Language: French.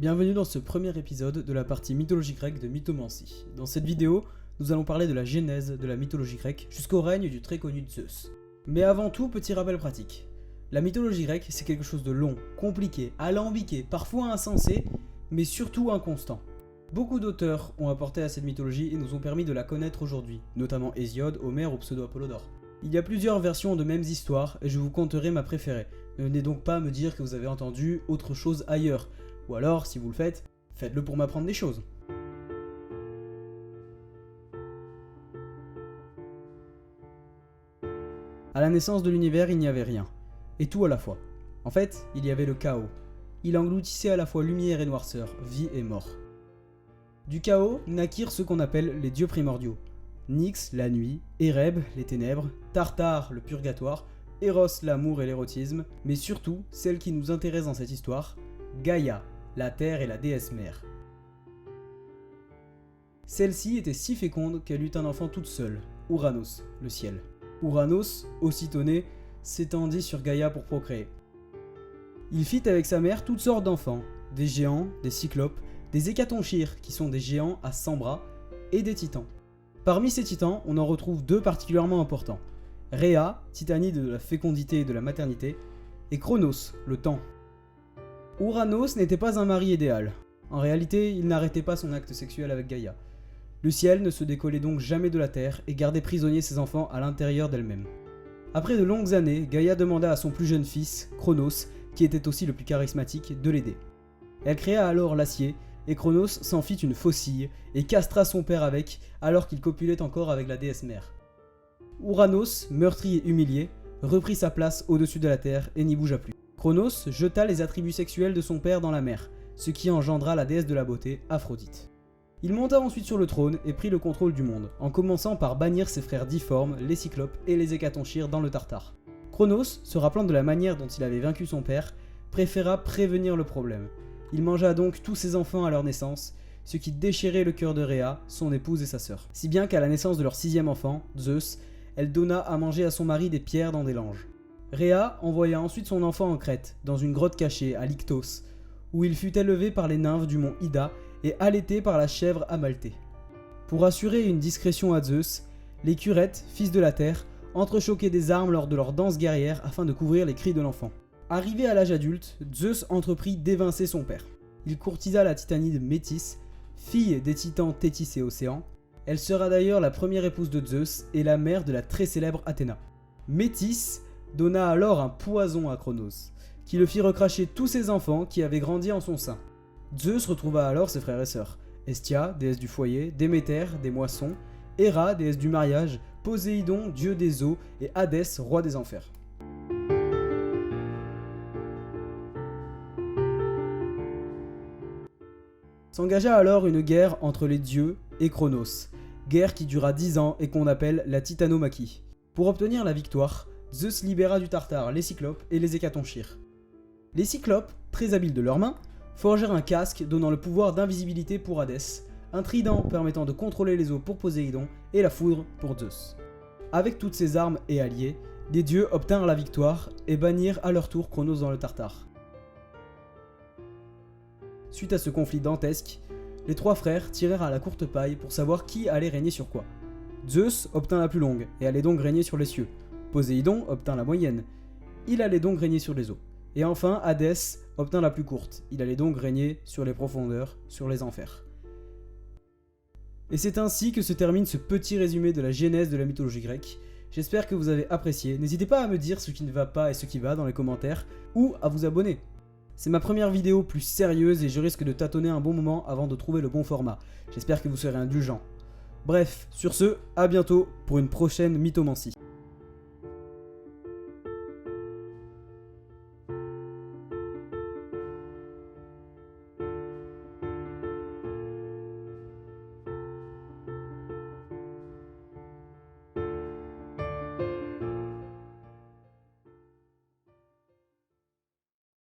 Bienvenue dans ce premier épisode de la partie mythologie grecque de Mythomancie. Dans cette vidéo, nous allons parler de la genèse de la mythologie grecque jusqu'au règne du très connu Zeus. Mais avant tout, petit rappel pratique. La mythologie grecque, c'est quelque chose de long, compliqué, alambiqué, parfois insensé, mais surtout inconstant. Beaucoup d'auteurs ont apporté à cette mythologie et nous ont permis de la connaître aujourd'hui, notamment Hésiode, Homère ou Pseudo-Apollodore. Il y a plusieurs versions de mêmes histoires et je vous conterai ma préférée. Ne venez donc pas me dire que vous avez entendu autre chose ailleurs. Ou alors, si vous le faites, faites-le pour m'apprendre des choses. À la naissance de l'univers, il n'y avait rien. Et tout à la fois. En fait, il y avait le chaos. Il engloutissait à la fois lumière et noirceur, vie et mort. Du chaos naquirent ce qu'on appelle les dieux primordiaux. Nyx, la nuit, Éreb, les ténèbres, Tartare, le purgatoire, Eros, l'amour et l'érotisme, mais surtout, celle qui nous intéresse dans cette histoire, Gaïa, la terre et la déesse mère. Celle-ci était si féconde qu'elle eut un enfant toute seule, Ouranos, le ciel. Ouranos, aussitôt né, s'étendit sur Gaïa pour procréer. Il fit avec sa mère toutes sortes d'enfants, des géants, des cyclopes, des hécatonchires qui sont des géants à 100 bras, et des titans. Parmi ces titans, on en retrouve deux particulièrement importants. Rhea, titanide de la fécondité et de la maternité, et Chronos, le temps. Ouranos n'était pas un mari idéal. En réalité, il n'arrêtait pas son acte sexuel avec Gaïa. Le ciel ne se décollait donc jamais de la terre et gardait prisonniers ses enfants à l'intérieur d'elle-même. Après de longues années, Gaïa demanda à son plus jeune fils, Chronos, qui était aussi le plus charismatique, de l'aider. Elle créa alors l'acier, et Chronos s'en fit une faucille et castra son père avec, alors qu'il copulait encore avec la déesse mère. Ouranos, meurtri et humilié, reprit sa place au-dessus de la terre et n'y bougea plus. Chronos jeta les attributs sexuels de son père dans la mer, ce qui engendra la déesse de la beauté, Aphrodite. Il monta ensuite sur le trône et prit le contrôle du monde, en commençant par bannir ses frères difformes, les cyclopes et les hécatonchires dans le Tartare. Chronos, se rappelant de la manière dont il avait vaincu son père, préféra prévenir le problème. Il mangea donc tous ses enfants à leur naissance, ce qui déchirait le cœur de Rhea, son épouse et sa sœur. Si bien qu'à la naissance de leur 6e enfant, Zeus, elle donna à manger à son mari des pierres dans des langes. Rhea envoya ensuite son enfant en Crète, dans une grotte cachée à Lyktos, où il fut élevé par les nymphes du mont Ida et allaité par la chèvre Amalthée. Pour assurer une discrétion à Zeus, les Curettes, fils de la terre, entrechoquaient des armes lors de leur danse guerrière afin de couvrir les cris de l'enfant. Arrivé à l'âge adulte, Zeus entreprit d'évincer son père. Il courtisa la titanide Métis, fille des titans Thétis et Océan. Elle sera d'ailleurs la première épouse de Zeus et la mère de la très célèbre Athéna. Métis donna alors un poison à Chronos, qui le fit recracher tous ses enfants qui avaient grandi en son sein. Zeus retrouva alors ses frères et sœurs, Hestia, déesse du foyer, Déméter, des moissons, Héra, déesse du mariage, Poséidon, dieu des eaux, et Hadès, roi des enfers. S'engagea alors une guerre entre les dieux et Chronos, guerre qui dura 10 ans et qu'on appelle la Titanomachie. Pour obtenir la victoire, Zeus libéra du Tartare les cyclopes et les hécatonchires. Les cyclopes, très habiles de leurs mains, forgèrent un casque donnant le pouvoir d'invisibilité pour Hadès, un trident permettant de contrôler les eaux pour Poséidon et la foudre pour Zeus. Avec toutes ces armes et alliés, les dieux obtinrent la victoire et bannirent à leur tour Chronos dans le Tartare. Suite à ce conflit dantesque, les trois frères tirèrent à la courte paille pour savoir qui allait régner sur quoi. Zeus obtint la plus longue et allait donc régner sur les cieux. Poséidon obtint la moyenne, il allait donc régner sur les eaux. Et enfin, Hadès obtint la plus courte, il allait donc régner sur les profondeurs, sur les enfers. Et c'est ainsi que se termine ce petit résumé de la genèse de la mythologie grecque. J'espère que vous avez apprécié, n'hésitez pas à me dire ce qui ne va pas et ce qui va dans les commentaires, ou à vous abonner. C'est ma première vidéo plus sérieuse et je risque de tâtonner un bon moment avant de trouver le bon format. J'espère que vous serez indulgents. Bref, sur ce, à bientôt pour une prochaine mythomancie.